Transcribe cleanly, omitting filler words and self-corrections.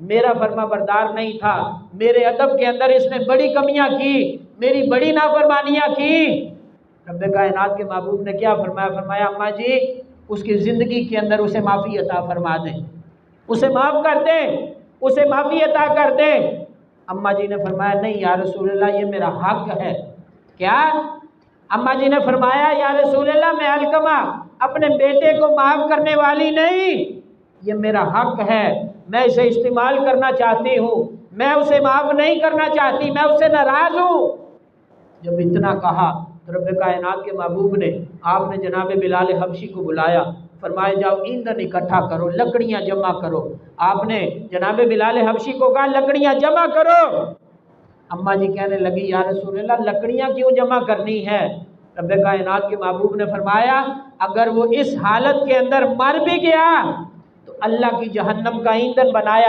मेरा फर्मा बरदार नहीं था, मेरे अदब के अंदर इसने बड़ी कमियां की, मेरी बड़ी नाफरमानियां की। रब्बे कायनात के महबूब ने क्या फरमाया? फरमाया अम्मा जी उसकी ज़िंदगी के अंदर उसे माफ़ी अता फरमा दें, उसे माफ़ कर दें, उसे माफ़ी अता कर दें। अम्मा जी ने फरमाया नहीं या रसूलल्लाह ये मेरा हक है। क्या? अम्मा जी ने फरमाया या रसूलल्लाह मैं अलकमा अपने बेटे को माफ़ करने वाली नहीं, ये मेरा हक है, मैं इसे इस्तेमाल करना चाहती हूँ, मैं उसे माफ़ नहीं करना चाहती, मैं उससे नाराज़ हूँ। जब इतना कहा तो रब्बे कायनात के महबूब ने आपने जनाब बिलाल हबशी को बुलाया, फरमाया जाओ ईंधन इकट्ठा करो, लकड़ियाँ जमा करो। आपने जनाब बिलाल हबशी को कहा लकड़ियाँ जमा करो। अम्मा जी कहने लगी या रसूलल्लाह लकड़ियाँ क्यों जमा करनी है? रब्बे कायनात के महबूब ने फरमाया अगर वो इस हालत के अंदर मर भी गया तो अल्लाह की जहन्नम का ईंधन बनाया